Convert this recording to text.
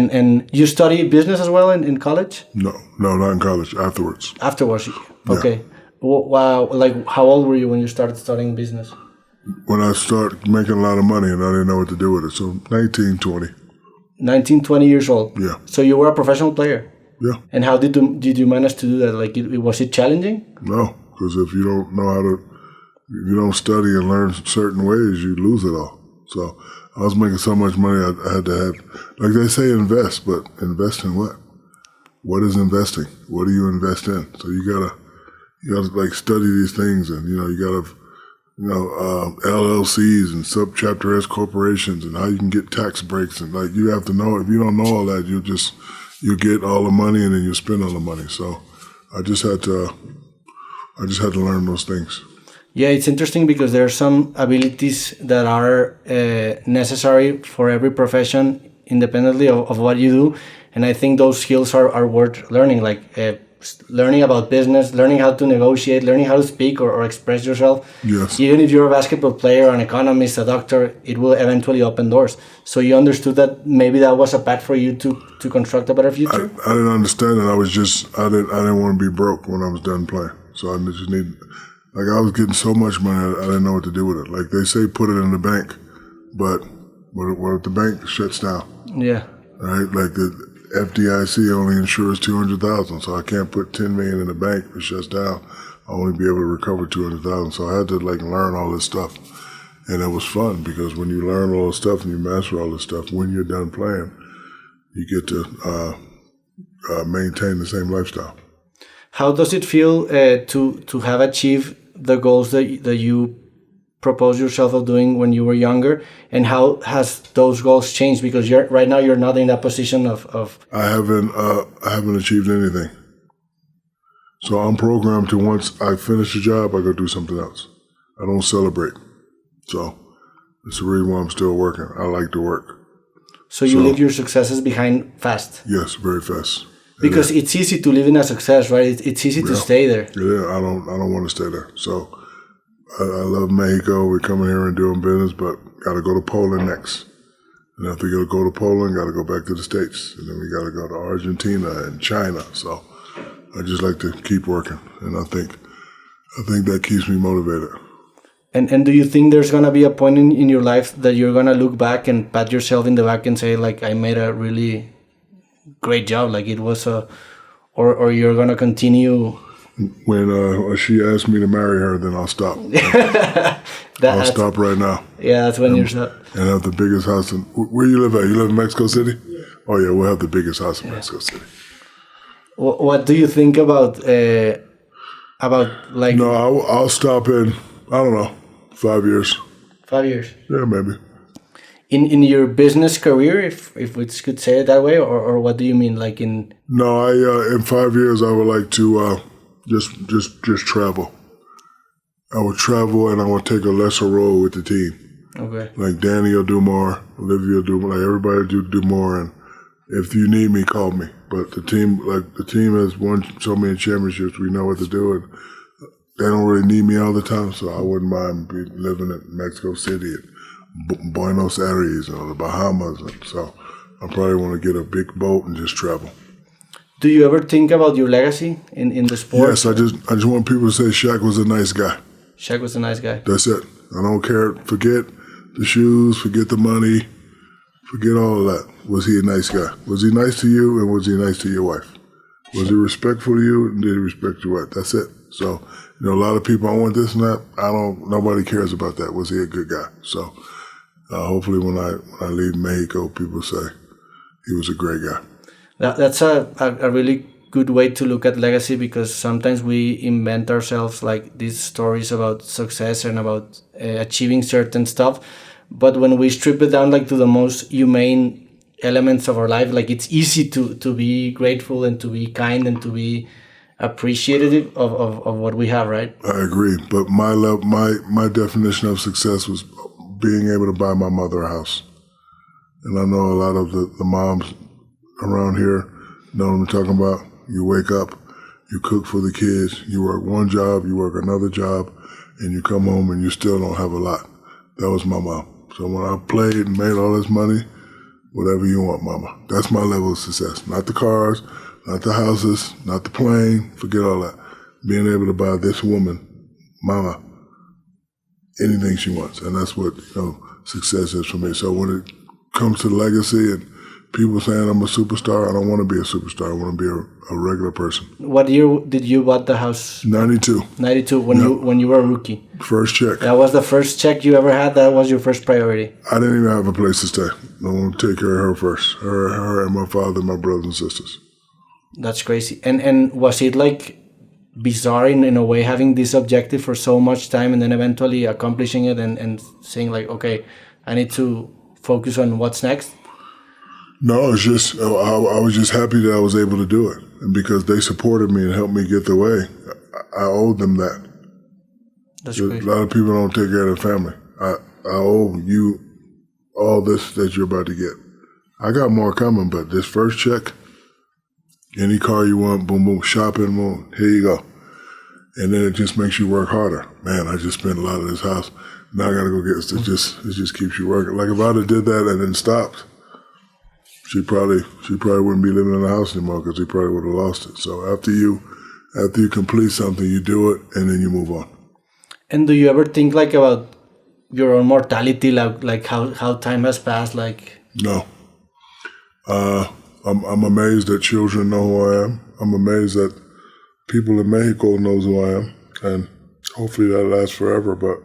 And you study business as well in college? No, not in college. Afterwards. Afterwards, okay. Yeah. Wow, like how old were you when you started studying business? When I started making a lot of money and I didn't know what to do with it. So 19, 20. 19, 20 years old? Yeah. So you were a professional player? Yeah. And how did you manage to do that? Like, was it challenging? No, because if you don't know how to, if you don't study and learn certain ways, you lose it all. So I was making so much money, I had to have, like they say, invest, but invest in what? What is investing? What do you invest in? So you gotta like study these things, and you gotta, LLCs and subchapter S corporations, and how you can get tax breaks, and like you have to know. If you don't know all that, you get all the money and then you spend all the money. So I just had to learn those things. Yeah, it's interesting because there are some abilities that are necessary for every profession, independently of what you do. And I think those skills are worth learning, like learning about business, learning how to negotiate, learning how to speak or express yourself. Yes. Even if you're a basketball player, an economist, a doctor, it will eventually open doors. So you understood that maybe that was a path for you to construct a better future? I didn't understand it. I didn't want to be broke when I was done playing. So I just needed, like I was getting so much money, I didn't know what to do with it. Like they say, put it in the bank, but what if the bank shuts down? Yeah. Right? Like the FDIC only insures $200,000, so I can't put $10 million in the bank if it shuts down. I'll only be able to recover $200,000. So I had to like learn all this stuff, and it was fun because when you learn all this stuff and you master all this stuff, when you're done playing, you get to maintain the same lifestyle. How does it feel to have achieved the goals that you proposed yourself of doing when you were younger, and how has those goals changed? Because right now you're not in that position of. I haven't achieved anything. So I'm programmed to once I finish a job, I go do something else. I don't celebrate. So that's the reason why I'm still working. I like to work. So you leave your successes behind fast. Yes, very fast. Because it's easy to live in a success, right? It's easy to stay there. Yeah, I don't want to stay there. So I love Mexico. We're coming here and doing business, but got to go to Poland next. And if we got to go to Poland, got to go back to the States. And then we got to go to Argentina and China. So I just like to keep working. And I think that keeps me motivated. And do you think there's going to be a point in your life that you're going to look back and pat yourself in the back and say, like, I made a really great job, like it was or you're going to continue? When she asked me to marry her, then I'll stop. I'll stop right now. Yeah, that's when you're stopped. And have the biggest house in... Where you live at? You live in Mexico City? Yeah. Oh, yeah, we'll have the biggest house in Mexico City. What do you think about like... No, I'll stop in, I don't know, 5 years. 5 years? Yeah, maybe. In your business career, if we could say it that way, or what do you mean, like in... No, in 5 years, I would like to just travel. I would travel and I would take a lesser role with the team. Okay. Like Danny will do more, Olivia will do more, like everybody do more, and if you need me, call me. But the team has won so many championships, we know what to do, and they don't really need me all the time, so I wouldn't mind living in Mexico City and Buenos Aires or the Bahamas, and so I probably want to get a big boat and just travel. Do you ever think about your legacy in the sport? Yes, I just want people to say Shaq was a nice guy. Shaq was a nice guy. That's it. I don't care. Forget the shoes, forget the money, forget all of that. Was he a nice guy? Was he nice to you, and was he nice to your wife? Was he respectful to you, and did he respect your wife? That's it. So, a lot of people, I want this and that. Nobody cares about that. Was he a good guy? So, hopefully when I leave Mexico, people say he was a great guy. That's a really good way to look at legacy, because sometimes we invent ourselves like these stories about success and about achieving certain stuff. But when we strip it down like to the most humane elements of our life, like it's easy to be grateful and to be kind and to be appreciative of what we have, right? I agree. But my definition of success was being able to buy my mother a house. And I know a lot of the moms around here know what I'm talking about. You wake up, you cook for the kids, you work one job, you work another job, and you come home and you still don't have a lot. That was my mom. So when I played and made all this money, Whatever you want, mama. That's my level of success. Not the cars, not the houses, not the plane. Forget all that. Being able to buy this woman, mama, anything she wants. And that's what, success is for me. So when it comes to legacy and people saying I'm a superstar, I don't want to be a superstar. I want to be a regular person. What year did you bought the house? 92. 92, when you were a rookie. First check. That was the first check you ever had? That was your first priority? I didn't even have a place to stay. I want to take care of her first. Her and my father and my brothers and sisters. That's crazy. And was it like bizarre in a way, having this objective for so much time and then eventually accomplishing it and saying like, okay, I need to focus on what's next? No, it's just, I was just happy that I was able to do it. And because they supported me and helped me get the way, I owed them that. That's great. A lot of people don't take care of their family. I owe you all this that you're about to get. I got more coming, but this first check, any car you want, boom, boom, shopping, boom, here you go. And then it just makes you work harder. Man, I just spent a lot of this house. Now I got to go get it. It just keeps you working. Like if I'd have did that and then stopped, she probably wouldn't be living in the house anymore because he probably would have lost it. So after you complete something, you do it and then you move on. And do you ever think like about your own mortality, like how time has passed? Like no, I'm amazed that children know who I am. I'm amazed that people in Mexico knows who I am, and hopefully that lasts forever. But